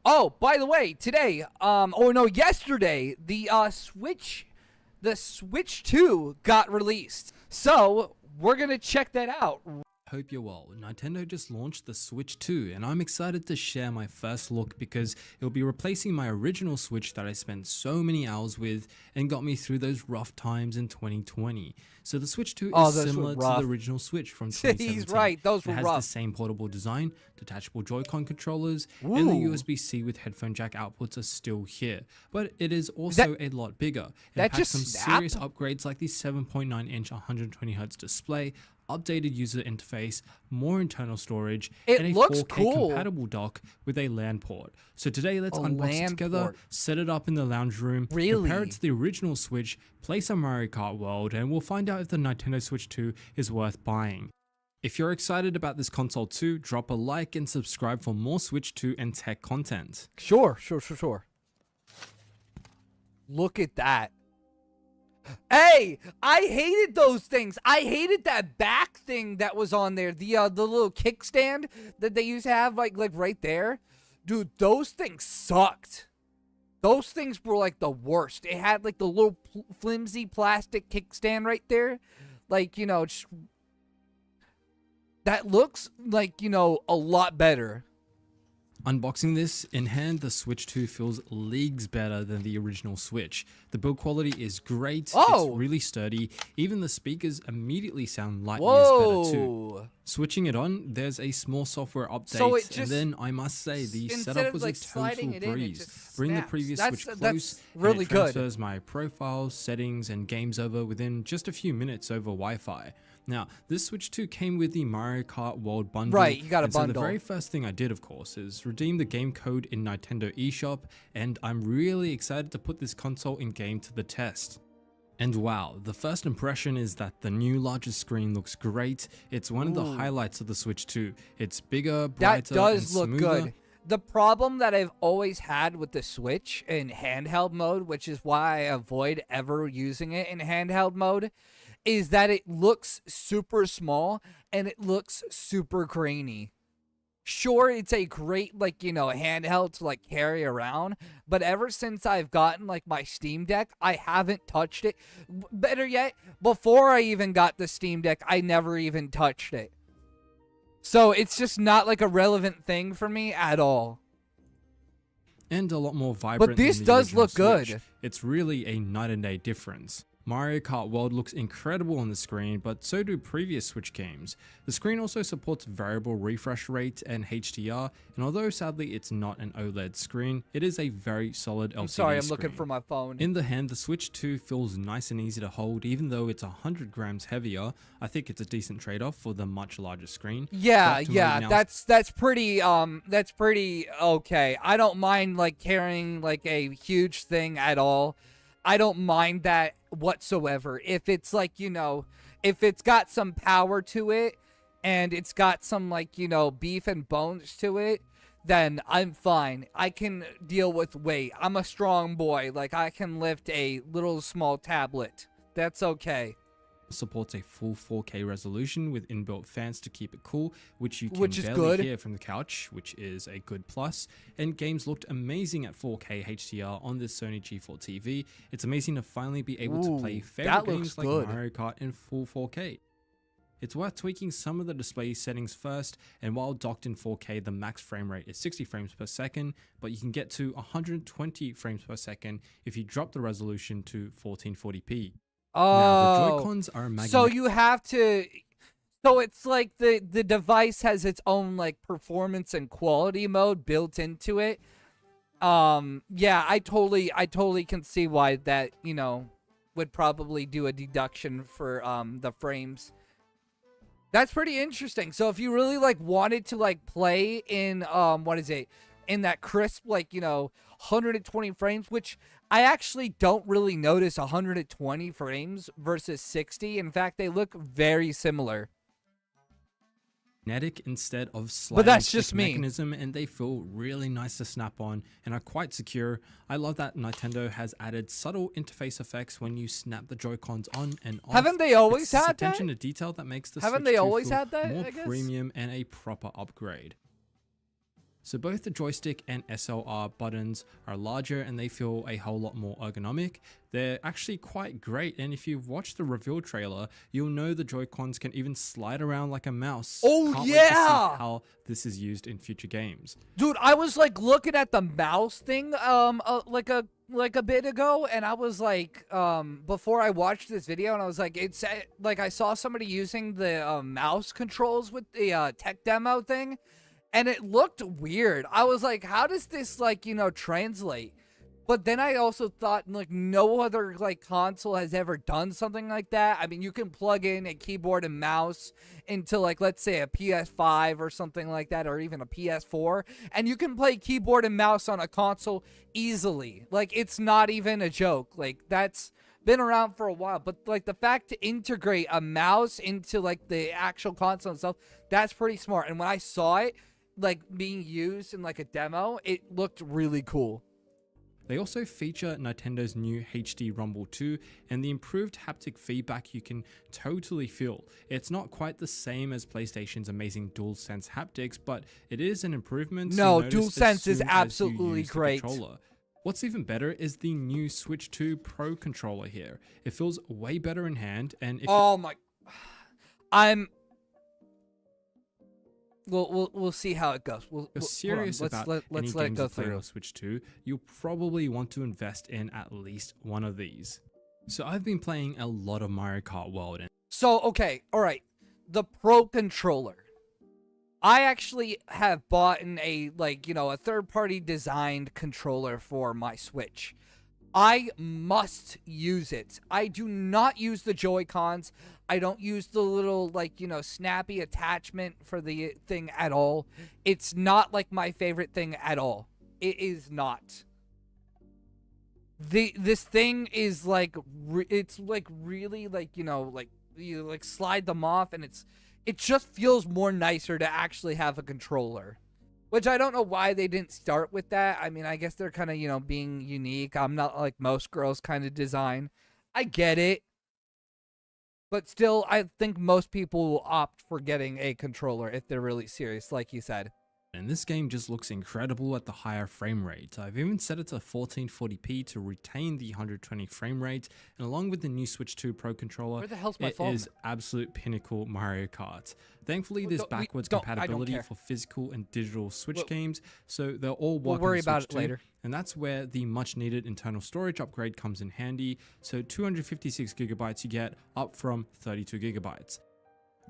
Oh, by the way, today, yesterday, the Switch 2 got released. So, we're going to check that out. Hope you're well. Nintendo just launched the Switch 2 and I'm excited to share my first look because it'll be replacing my original Switch that I spent so many hours with and got me through those rough times in 2020. So the Switch 2 is similar to the original Switch from 2017. He's right, those were rough. It has the same portable design, detachable Joy-Con controllers, and the USB-C with headphone jack outputs are still here. But it is also a lot bigger. It packs some serious upgrades like the 7.9-inch 120Hz display, updated user interface, more internal storage, and a 4K compatible dock with a LAN port. So today let's unbox it together, set it up in the lounge room, compare it to the original Switch, play some Mario Kart World, and we'll find out if the Nintendo Switch 2 is worth buying. If you're excited about this console too, drop a like and subscribe for more Switch 2 and tech content. Sure. Look at that. Hey, I hated those things. I hated that back thing that was on there. The little kickstand that they used to have like right there. Dude, those things sucked. Those things were like the worst. It had like the little flimsy plastic kickstand right there. Like, that looks like, a lot better. Unboxing this in hand, the Switch 2 feels leagues better than the original Switch. The build quality is great, it's really sturdy, even the speakers immediately sound light years better too. Switching it on, there's a small software update, and then I must say, the setup was a total breeze. Bring the previous Switch close, and it transfers my profiles, settings, and games over within just a few minutes over Wi-Fi. Now, this Switch 2 came with the Mario Kart World bundle. Right, you got a bundle. So the very first thing I did, of course, is redeem the game code in Nintendo eShop, and I'm really excited to put this console in game to the test. And wow, the first impression is that the new larger screen looks great. It's one of the highlights of the Switch 2. It's bigger, brighter, and smoother. Look good. The problem that I've always had with the Switch in handheld mode, which is why I avoid ever using it in handheld mode, is that it looks super small and it looks super grainy. Sure, it's a great, handheld to, carry around, but ever since I've gotten, my Steam Deck, I haven't touched it. Better yet, before I even got the Steam Deck, I never even touched it. So it's just not, a relevant thing for me at all. And a lot more vibrant. But this does look good. It's really a night and day difference. Mario Kart World looks incredible on the screen, but so do previous Switch games. The screen also supports variable refresh rate and HDR, and although sadly it's not an OLED screen, it is a very solid LCD screen. I'm looking screen. for my phone. In the hand, the Switch 2 feels nice and easy to hold, even though it's 100 grams heavier. I think it's a decent trade-off for the much larger screen. Yeah, that's pretty okay. I don't mind carrying a huge thing at all. I don't mind that whatsoever. If it's if it's got some power to it and it's got some beef and bones to it, then I'm fine. I can deal with weight. I'm a strong boy. I can lift a little small tablet. That's okay. Supports a full 4K resolution with inbuilt fans to keep it cool, which you can barely hear from the couch, which is a good plus. And games looked amazing at 4K HDR on this Sony G4 TV. It's amazing to finally be able to play favorite games like Mario Kart in full 4K. It's worth tweaking some of the display settings first, and while docked in 4K, the max frame rate is 60 frames per second, but you can get to 120 frames per second if you drop the resolution to 1440p. Now, the Joy-Cons are magnetic. So you have to... So it's the device has its own performance and quality mode built into it. Yeah, I totally can see why that, would probably do a deduction for the frames. That's pretty interesting. So if you really wanted to play in in that crisp 120 frames, which I actually don't really notice 120 frames versus 60. In fact, they look very similar. Magnetic instead of sliding, but that's just me. Mechanism, and they feel really nice to snap on and are quite secure. I love that Nintendo has added subtle interface effects when you snap the Joy-Cons on and off. Haven't they always had that? Attention to detail that makes the Haven't Switch they always 2 had that? more premium and a proper upgrade. So both the joystick and SLR buttons are larger and they feel a whole lot more ergonomic. They're actually quite great, and if you've watched the reveal trailer, you'll know the Joy-Cons can even slide around like a mouse. Oh, Can't yeah! wait to see how this is used in future games. Dude, I was like looking at the mouse thing like a bit ago, and I was like before I watched this video, and I was like, it's like I saw somebody using the mouse controls with the tech demo thing, and it looked weird. I was like, how does this like, translate? But then I also thought, like, no other like console has ever done something like that. I mean, you can plug in a keyboard and mouse into, like, let's say a PS5 or something like that, or even a PS4, and you can play keyboard and mouse on a console easily. Like, it's not even a joke. Like, that's been around for a while. But like the fact to integrate a mouse into like the actual console itself, that's pretty smart. And when I saw it like being used in like a demo, it looked really cool. They also feature Nintendo's new HD Rumble 2 and the improved haptic feedback you can totally feel. It's not quite the same as PlayStation's amazing DualSense haptics, but it is an improvement. No, DualSense is absolutely great. What's even better is the new Switch 2 Pro controller here. It feels way better in hand, and if We'll see how it goes. You're serious about any games you play on Switch 2, you'll probably want to invest in at least one of these. So I've been playing a lot of Mario Kart World. So, okay, alright. The Pro controller. I actually have bought a third-party designed controller for my Switch. I must use it. I do not use the Joy-Cons. I don't use the little, snappy attachment for the thing at all. It's not, my favorite thing at all. It is not. This thing is, really, you, slide them off, and it just feels more nicer to actually have a controller. Which I don't know why they didn't start with that. I mean, I guess they're kind of, being unique. I'm not like most girls kind of design. I get it. But still, I think most people will opt for getting a controller if they're really serious, like you said. And this game just looks incredible at the higher frame rate. I've even set it to 1440p to retain the 120 frame rate, and along with the new Switch 2 Pro controller, where the hell's my phone? It is absolute pinnacle Mario Kart. Thankfully, there's backwards compatibility for physical and digital Switch games, so they'll all work. We'll worry on the about Switch it later. And that's where the much needed internal storage upgrade comes in handy. So 256 gigabytes you get, up from 32 gigabytes.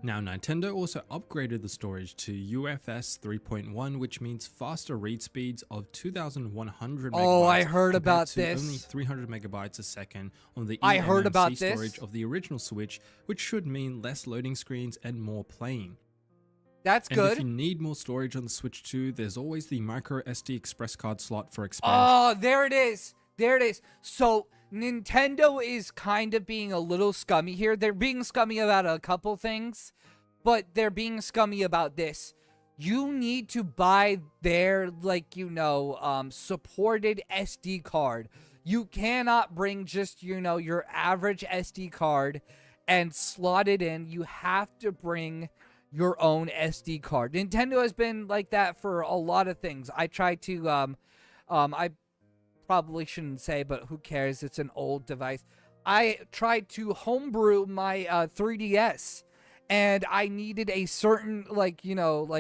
Now, Nintendo also upgraded the storage to UFS 3.1, which means faster read speeds of 2,100 megabytes. Oh, I heard about this. Only 300 megabytes a second on the eMMC storage of the original Switch, which should mean less loading screens and more playing. That's good. And if you need more storage on the Switch 2, there's always the micro SD express card slot for expansion. Oh, there it is. There it is. So Nintendo is kind of being a little scummy here. They're being scummy about a couple things, but they're being scummy about this. You need to buy their, supported SD card. You cannot bring just, your average SD card and slot it in. You have to bring your own SD card. Nintendo has been like that for a lot of things. I tried to, I probably shouldn't say, but who cares? It's an old device. I tried to homebrew my 3DS, and I needed a certain,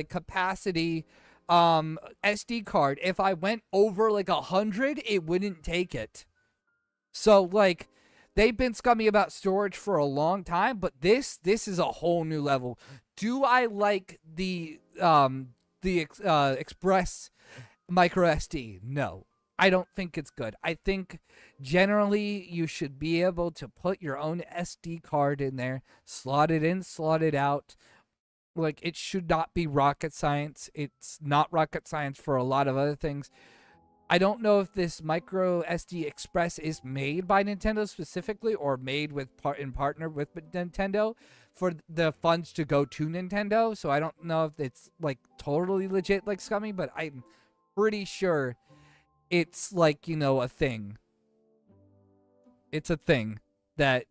capacity SD card. If I went over 100, it wouldn't take it. So, they've been scummy about storage for a long time, but this is a whole new level. Do I like the Express micro SD? No. I don't think it's good. I think generally you should be able to put your own SD card in there, slot it in, slot it out. It should not be rocket science. It's not rocket science for a lot of other things. I don't know if this micro SD Express is made by Nintendo specifically or made in partner with Nintendo for the funds to go to Nintendo. So I don't know if it's totally legit scummy, but I'm pretty sure it's a thing. It's a thing that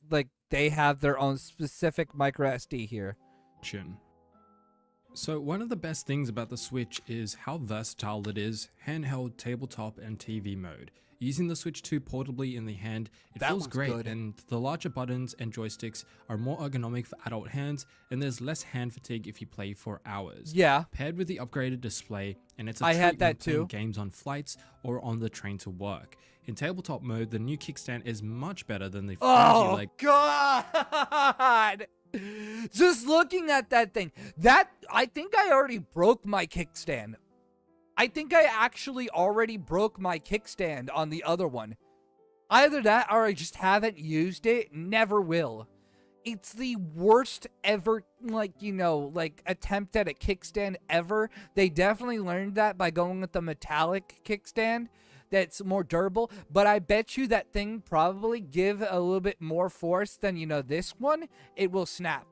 they have their own specific micro SD here. So one of the best things about the Switch is how versatile it is, handheld, tabletop, and TV mode. Using the Switch 2 portably in the hand, it feels great, good. and the larger buttons and joysticks are more ergonomic for adult hands, and there's less hand fatigue if you play for hours. Yeah. Paired with the upgraded display, and it's a I treat had that when playing too. games on flights or on the train to work. In tabletop mode, the new kickstand is much better than the flimsy leg. God! Just looking at that thing, I think I already broke my kickstand. I think I actually already broke my kickstand on the other one. Either that or I just haven't used it, never will. It's the worst ever, attempt at a kickstand ever. They definitely learned that by going with the metallic kickstand that's more durable, but I bet you that thing probably give a little bit more force than, this one. It will snap.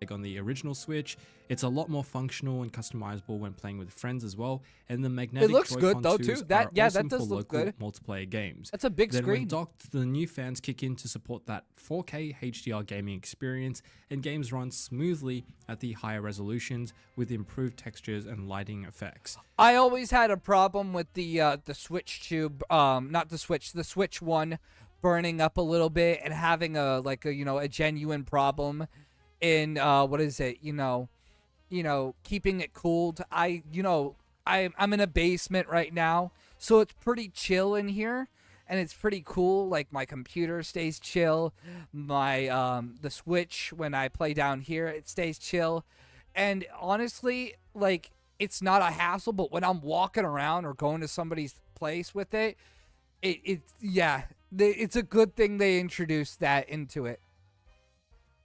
Like on the original Switch, it's a lot more functional and customizable when playing with friends as well, and the magnetic looks Joy-Con good though 2s too. are awesome That does for look local good. multiplayer games. That's a big Then screen. when docked, the new fans kick in to support that 4K HDR gaming experience, and games run smoothly at the higher resolutions with improved textures and lighting effects. I always had a problem with the Switch tube, not the Switch one burning up a little bit and having a genuine problem in keeping it cooled. I'm in a basement right now, so it's pretty chill in here, and it's pretty cool. Like, my computer stays chill, my the Switch, when I play down here, it stays chill, and honestly, like, it's not a hassle. But when I'm walking around or going to somebody's place with it, it's a good thing they introduced that into it.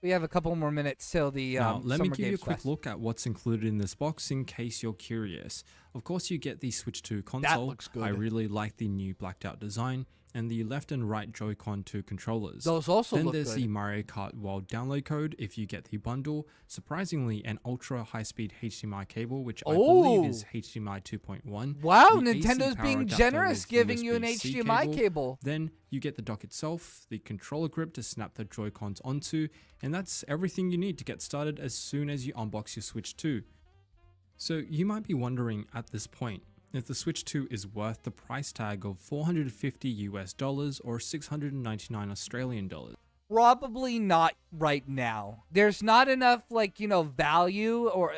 We have a couple more minutes till the now, let me Summer give you a Games quick Fest. look at what's included in this box in case you're curious. Of course, you get the Switch 2 console. looks good. I really like the new blacked out design and the left and right Joy-Con 2 controllers. Those also then look there's good. the Mario Kart World download code if you get the bundle. Surprisingly, an ultra high-speed HDMI cable, which I believe is HDMI 2.1. Wow, the AC Nintendo's power being adapter generous, with giving you an USB-C HDMI cable. Then you get the dock itself, the controller grip to snap the Joy-Cons onto, and that's everything you need to get started as soon as you unbox your Switch 2. So you might be wondering at this point if the Switch 2 is worth the price tag of $450 or 699 Australian dollars. Probably not right now. There's not enough value or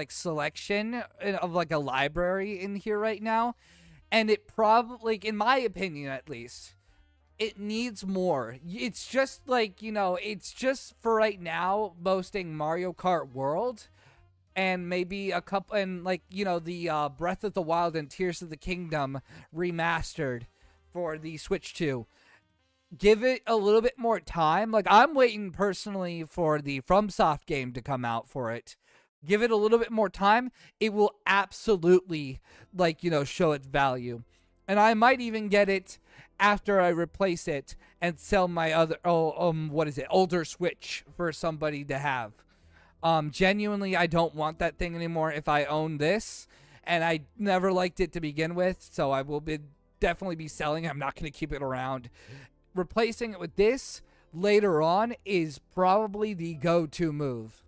selection of like a library in here right now, and it probably, in my opinion at least, it needs more. It's just it's just for right now boasting Mario Kart World and maybe a couple, and the Breath of the Wild and Tears of the Kingdom remastered for the Switch 2. Give it a little bit more time. Like, I'm waiting personally for the FromSoft game to come out for it. Give it a little bit more time. It will absolutely show its value. And I might even get it after I replace it and sell my other older Switch for somebody to have. Genuinely, I don't want that thing anymore if I own this, and I never liked it to begin with, so I will definitely be selling it. I'm not going to keep it around. Replacing it with this later on is probably the go-to move.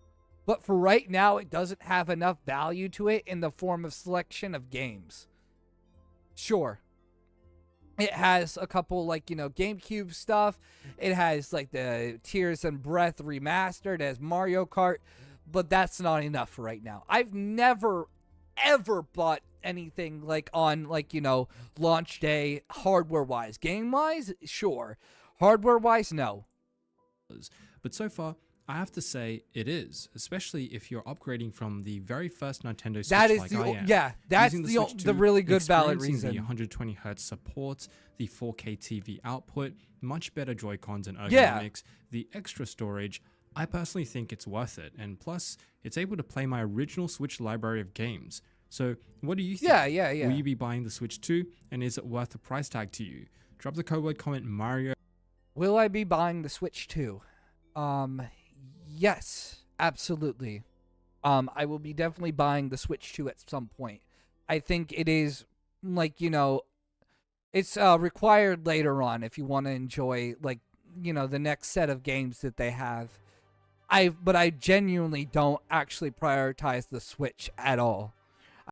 But for right now, it doesn't have enough value to it in the form of selection of games. Sure, it has a couple GameCube stuff. It has the Tears and Breath remastered. It has Mario Kart, but that's not enough right now. I've never ever bought anything on launch day hardware wise. Game wise, sure. Hardware wise, no. But so far, I have to say it is, especially if you're upgrading from the very first Nintendo Switch That is like I am. that's Using the Switch 2, really good valid experiencing reason. The 120 Hz support, the 4K TV output, much better Joy-Cons and ergonomics, Yeah. the extra storage. I personally think it's worth it, and plus, it's able to play my original Switch library of games. So, what do you think? Yeah. Will you be buying the Switch 2, and is it worth the price tag to you? Drop the code word comment Mario. Will I be buying the Switch 2? Yes, absolutely. I will be definitely buying the Switch 2 at some point. I think it is it's required later on if you want to enjoy the next set of games that they have. I genuinely don't actually prioritize the Switch at all.